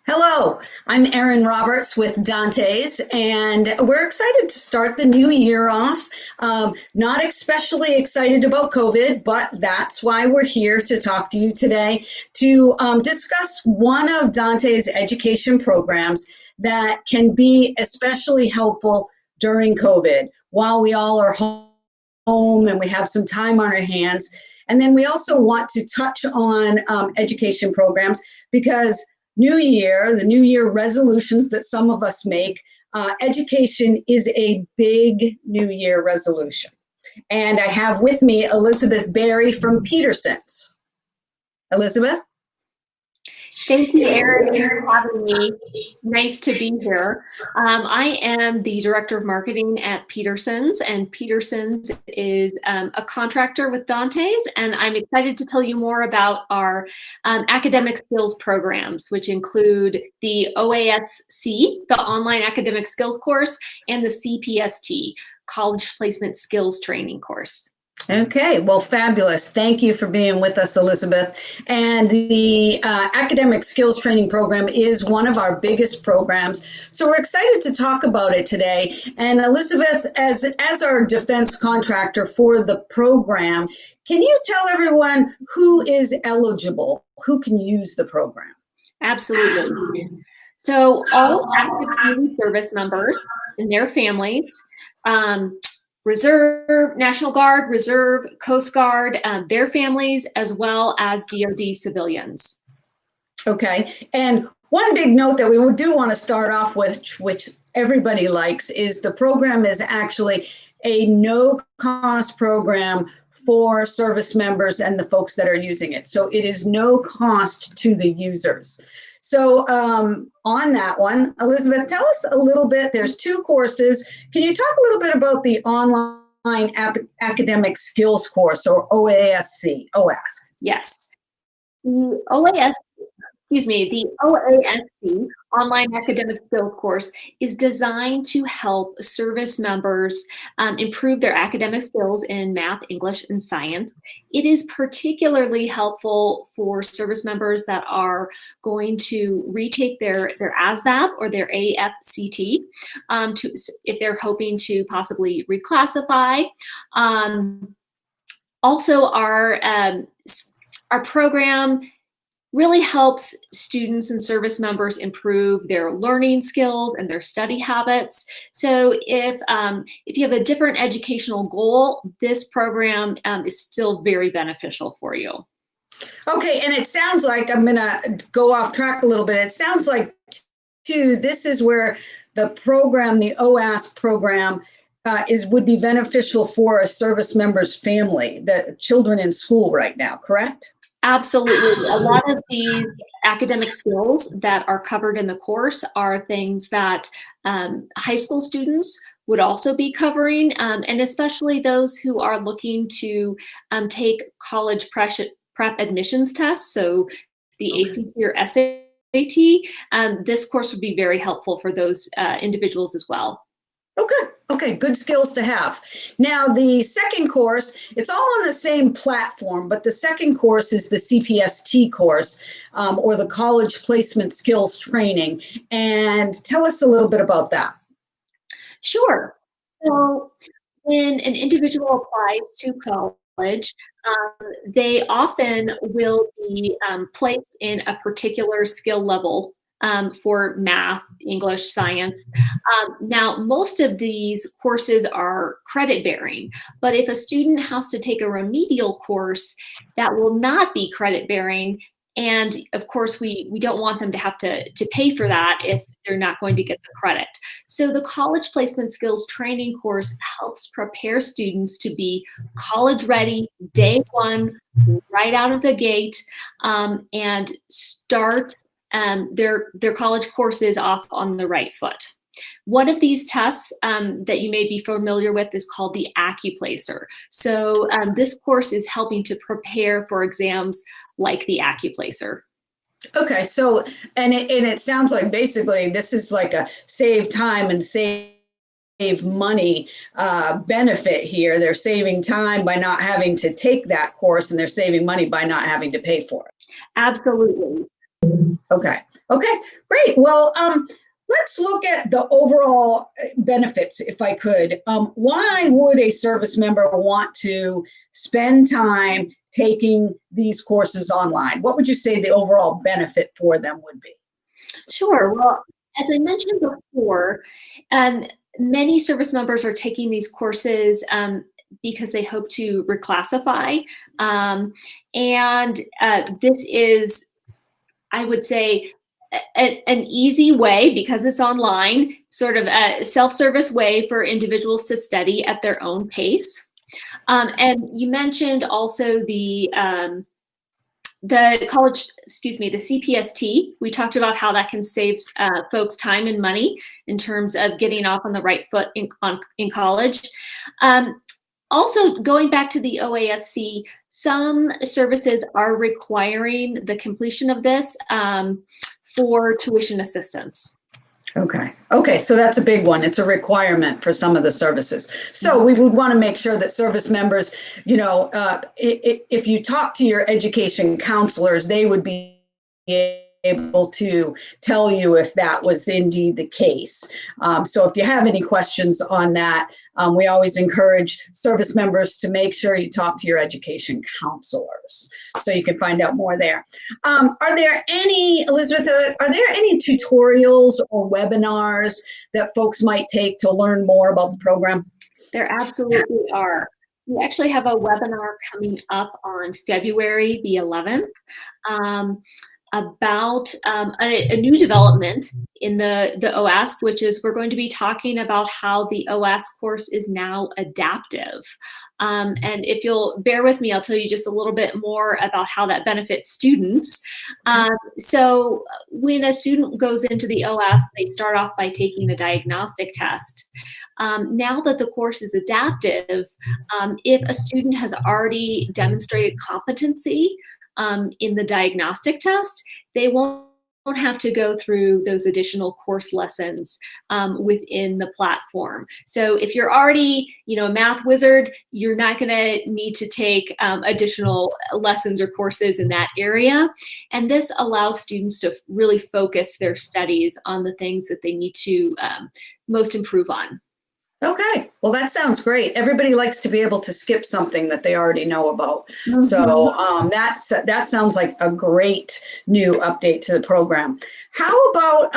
Hello, I'm Erin Roberts with DANTES, and we're excited to start the new year off. Not especially excited about COVID, but that's why we're here to talk to you today to discuss one of DANTES' education programs that can be especially helpful during COVID while we all are home and we have some time on our hands. And then we also want to touch on education programs because the New Year resolutions that some of us make, education is a big New Year resolution. And I have with me Elizabeth Berry from Peterson's. Elizabeth? Thank you, Erin, for having me. Nice to be here. I am the Director of Marketing at Peterson's, and Peterson's is a contractor with DANTES, and I'm excited to tell you more about our academic skills programs, which include the OASC, the Online Academic Skills Course, and the CPST, College Placement Skills Training Course. Okay, well, fabulous. Thank you for being with us, Elizabeth. And the Academic Skills Training Program is one of our biggest programs. So we're excited to talk about it today. And Elizabeth, as our defense contractor for the program, can you tell everyone who is eligible, who can use the program? Absolutely. So all active duty service members and their families, Reserve, National Guard, Reserve, Coast Guard, their families, as well as DoD civilians. Okay, and one big note that we do want to start off with, which everybody likes, is the program is actually a no-cost program for service members and the folks that are using it. So it is no cost to the users. So on that one, Elizabeth, tell us a little bit. There's two courses. Can you talk a little bit about the Online Academic Skills Course, or OASC? Yes. The OASC, Online Academic Skills Course, is designed to help service members improve their academic skills in math, English, and science. It is particularly helpful for service members that are going to retake their ASVAB or their AFCT if they're hoping to possibly reclassify. Also, our program really helps students and service members improve their learning skills and their study habits. So if you have a different educational goal, this program is still very beneficial for you. Okay, and it sounds like, I'm gonna go off track a little bit. It sounds like too, this is where the program, the OASC program, would be beneficial for a service member's family, the children in school right now, correct? Absolutely. A lot of these academic skills that are covered in the course are things that high school students would also be covering, and especially those who are looking to take college prep admissions tests, so the ACT or SAT. This course would be very helpful for those individuals as well. Okay, good skills to have. Now, the second course, it's all on the same platform, but the second course is the CPST course, or the College Placement Skills Training. And tell us a little bit about that. Sure. So when an individual applies to college, they often will be placed in a particular skill level for math, English, science. Now, most of these courses are credit bearing, but if a student has to take a remedial course, that will not be credit bearing. And of course, we don't want them to have to pay for that if they're not going to get the credit. So the College Placement Skills Training course helps prepare students to be college ready day one, right out of the gate, and start their college courses off on the right foot. One of these tests that you may be familiar with is called the AccuPlacer. So this course is helping to prepare for exams like the AccuPlacer. Okay, so, and it sounds like basically this is like a save time and save money benefit here. They're saving time by not having to take that course, and they're saving money by not having to pay for it. Absolutely. Okay. Okay. Great. Well, let's look at the overall benefits, if I could. Why would a service member want to spend time taking these courses online? What would you say the overall benefit for them would be? Sure. Well, as I mentioned before, many service members are taking these courses because they hope to reclassify. And this is, I would say, an easy way, because it's online, sort of a self-service way for individuals to study at their own pace. And you mentioned also the college, the CPST. We talked about how that can save folks time and money in terms of getting off on the right foot in college. Also, going back to the OASC, some services are requiring the completion of this for tuition assistance. Okay. Okay. So that's a big one. It's a requirement for some of the services. So we would want to make sure that service members, if you talk to your education counselors, they would be able to tell you if that was indeed the case. So if you have any questions on that, we always encourage service members to make sure you talk to your education counselors so you can find out more there. Are there any, Elizabeth, are there any tutorials or webinars that folks might take to learn more about the program? There absolutely are. We actually have a webinar coming up on February the 11th. About a new development in the OASP, which is we're going to be talking about how the OASP course is now adaptive. And if you'll bear with me, I'll tell you just a little bit more about how that benefits students. So when a student goes into the OASP, they start off by taking a diagnostic test. Now that the course is adaptive, if a student has already demonstrated competency in the diagnostic test, they won't have to go through those additional course lessons within the platform. So if you're already, a math wizard, you're not going to need to take additional lessons or courses in that area. And this allows students to really focus their studies on the things that they need to most improve on. Okay, well, that sounds great. Everybody likes to be able to skip something that they already know about. So that sounds like a great new update to the program. How about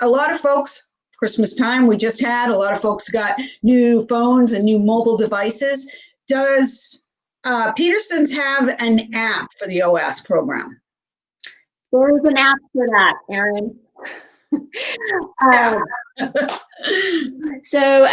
a lot of folks, Christmas time we just had, a lot of folks got new phones and new mobile devices. Does Peterson's have an app for the OAS program? There is an app for that, Erin. So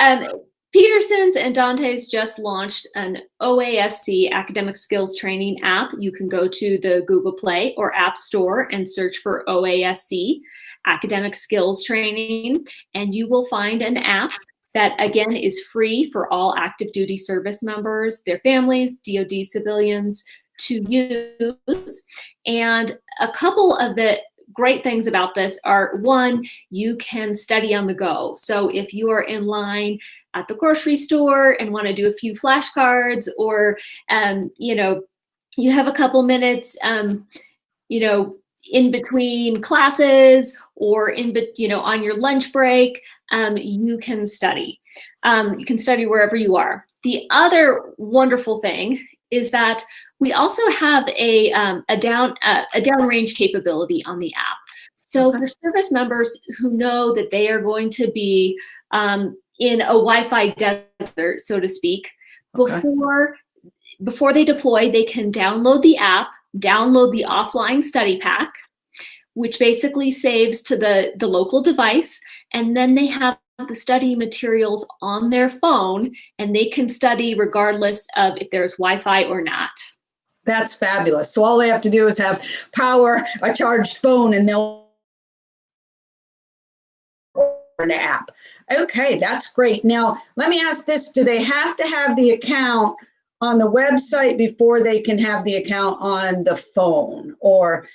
Peterson's and DANTES just launched an OASC academic skills training app. You can go to the Google Play or App Store and search for OASC academic skills training, and you will find an app that, again, is free for all active duty service members, their families, DoD civilians to use. And a couple of the great things about this are, one, you can study on the go. So if you are in line at the grocery store and want to do a few flashcards, or you have a couple minutes in between classes, or on your lunch break, you can study. You can study wherever you are. The other wonderful thing is that we also have a downrange capability on the app. So for service members who know that they are going to be in a Wi-Fi desert, so to speak, before they deploy, they can download the app, download the offline study pack, which basically saves to the local device, and then they have the study materials on their phone, and they can study regardless of if there's Wi-Fi or not. That's fabulous. So all they have to do is have power, a charged phone, and they'll an app. Okay, that's great. Now, let me ask this. Do they have to have the account on the website before they can have the account on the phone, or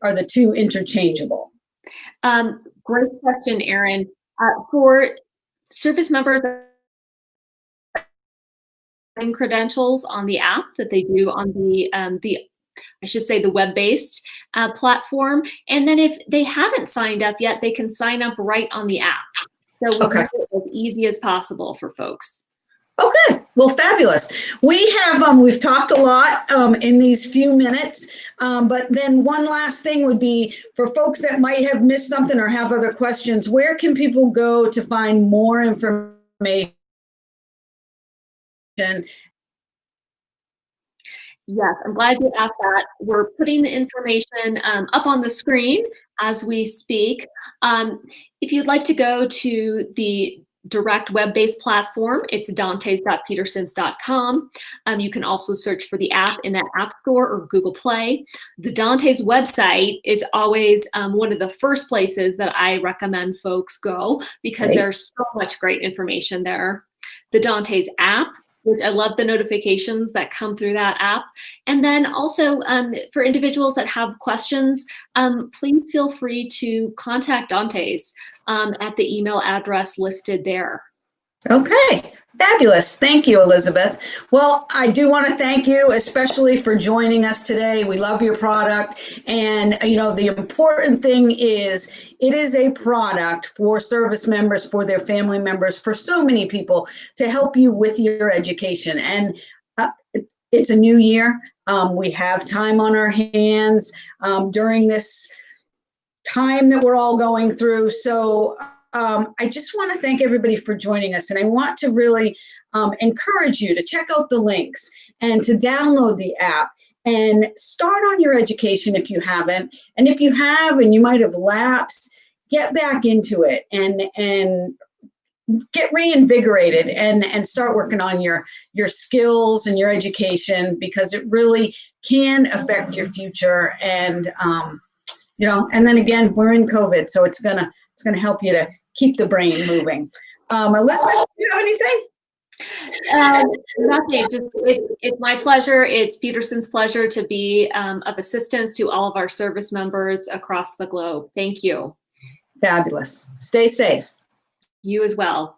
are the two interchangeable? Great question, Erin. For service members, credentials on the app that they do on the I should say the web-based platform. And then if they haven't signed up yet, they can sign up right on the app. So we've made it as easy as possible for folks. Okay, well, fabulous. We've talked a lot in these few minutes, but then one last thing would be for folks that might have missed something or have other questions, where can people go to find more information? Yes, I'm glad you asked that. We're putting the information up on the screen as we speak. If you'd like to go to the direct web-based platform, it's dantes.petersons.com. You can also search for the app in that App Store or Google Play. The Dantes website is always one of the first places that I recommend folks go because there's so much great information there. The Dantes app, which I love the notifications that come through that app. And then also for individuals that have questions, please feel free to contact Dantes at the email address listed there. Okay, fabulous. Thank you, Elizabeth. Well, I do want to thank you, especially for joining us today. We love your product. And, you know, the important thing is it is a product for service members, for their family members, for so many people to help you with your education. And it's a new year. We have time on our hands during this time that we're all going through. So I just want to thank everybody for joining us. And I want to really encourage you to check out the links and to download the app and start on your education if you haven't. And if you have and you might have lapsed, get back into it and get reinvigorated and start working on your skills and your education, because it really can affect your future. And you know, and then again, we're in COVID, so it's gonna help you to keep the brain moving. Elizabeth, do you have anything? Nothing. It's my pleasure. It's Peterson's pleasure to be of assistance to all of our service members across the globe. Thank you. Fabulous. Stay safe. You as well.